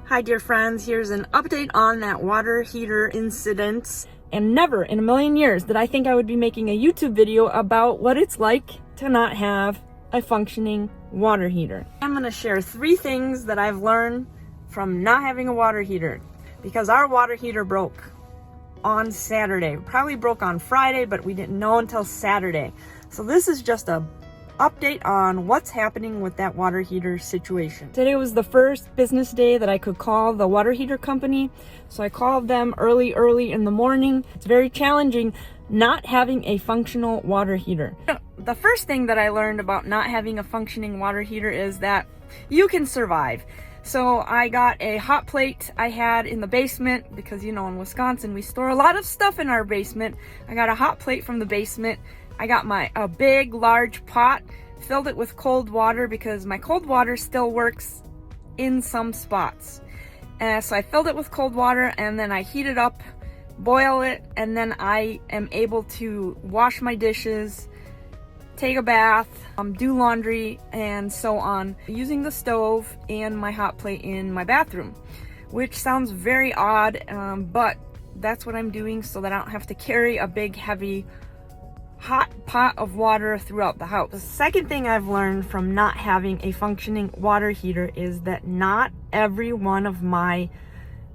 Hi dear friends, here's an update on that water heater incident. And never in a million years did I think I would be making a YouTube video about what it's like to not have a functioning water heater. I'm gonna share 3 things that I've learned from not having a water heater, because our water heater broke on Saturday. Probably broke on Friday, but we didn't know until Saturday. So this is just a update on what's happening with that water heater situation. Today was the first business day that I could call the water heater company. So I called them early in the morning. It's very challenging not having a functional water heater. The first thing that I learned about not having a functioning water heater is that you can survive. So I got a hot plate I had in the basement because, you know, in Wisconsin we store a lot of stuff in our basement. I got a hot plate from the basement. I got a big large pot, filled it with cold water because my cold water still works in some spots. So I filled it with cold water and then I heat it up, boil it, and then I am able to wash my dishes, take a bath, do laundry, and so on, using the stove and my hot plate in my bathroom, which sounds very odd, but that's what I'm doing so that I don't have to carry a big heavy hot pot of water throughout the house. The second thing I've learned from not having a functioning water heater is that not every one of my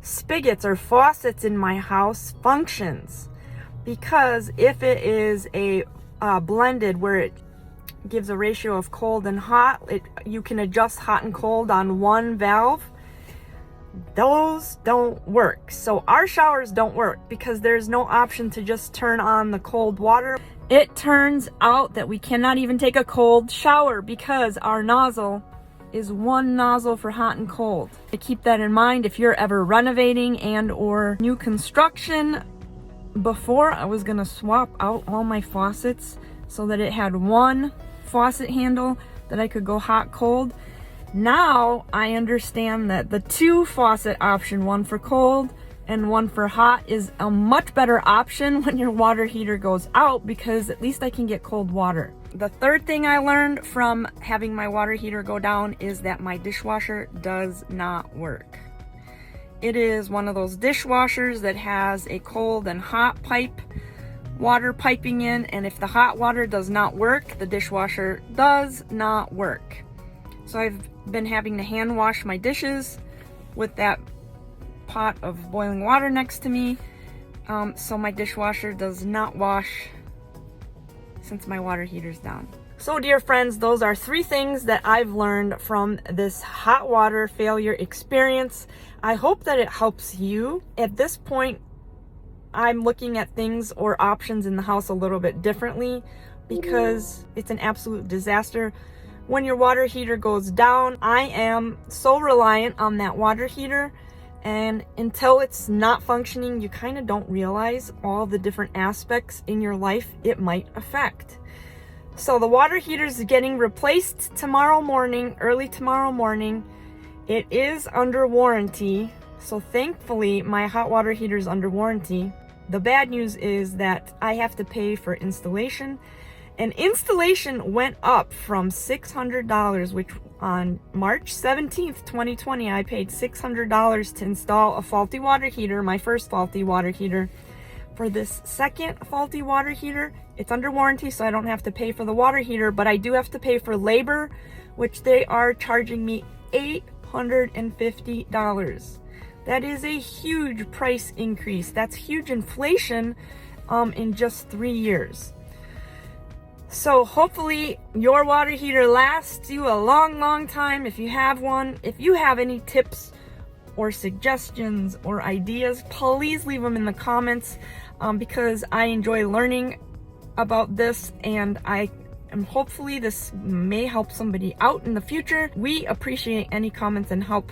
spigots or faucets in my house functions, because if it is a blended where it gives a ratio of cold and hot, you can adjust hot and cold on one valve. Those don't work. So our showers don't work because there's no option to just turn on the cold water. It turns out that we cannot even take a cold shower because our nozzle is one nozzle for hot and cold. To keep that in mind if you're ever renovating and or new construction. Before, I was gonna swap out all my faucets so that it had one faucet handle that I could go hot cold. Now I understand that the 2 faucet option, one for cold and one for hot, is a much better option when your water heater goes out, because at least I can get cold water. The third thing I learned from having my water heater go down is that my dishwasher does not work. It is one of those dishwashers that has a cold and hot water piping in, and if the hot water does not work, the dishwasher does not work. So I've been having to hand wash my dishes with that pot of boiling water next to me. So my dishwasher does not wash since my water heater's down. So dear friends, those are 3 things that I've learned from this hot water failure experience. I hope that it helps you. At this point, I'm looking at things or options in the house a little bit differently because it's an absolute disaster. When your water heater goes down, I am so reliant on that water heater, and until it's not functioning, you kind of don't realize all the different aspects in your life it might affect. So the water heater is getting replaced tomorrow morning, early tomorrow morning. It is under warranty, so thankfully my hot water heater is under warranty. The bad news is that I have to pay for installation. And installation went up from $600, which on March 17th, 2020, I paid $600 to install a faulty water heater, my first faulty water heater. For this second faulty water heater, it's under warranty, so I don't have to pay for the water heater, but I do have to pay for labor, which they are charging me $850. That is a huge price increase. That's huge inflation in just 3 years. So hopefully your water heater lasts you a long time if you have one. If you have any tips or suggestions or ideas, please leave them in the comments, because I enjoy learning about this, and hopefully this may help somebody out in the future. We appreciate any comments and help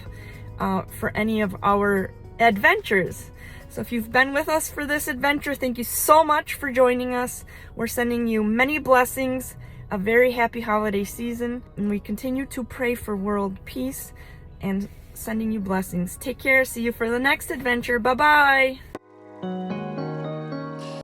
for any of our adventures. So if you've been with us for this adventure, thank you so much for joining us. We're sending you many blessings, a very happy holiday season, and we continue to pray for world peace and sending you blessings. Take care. See you for the next adventure. Bye-bye.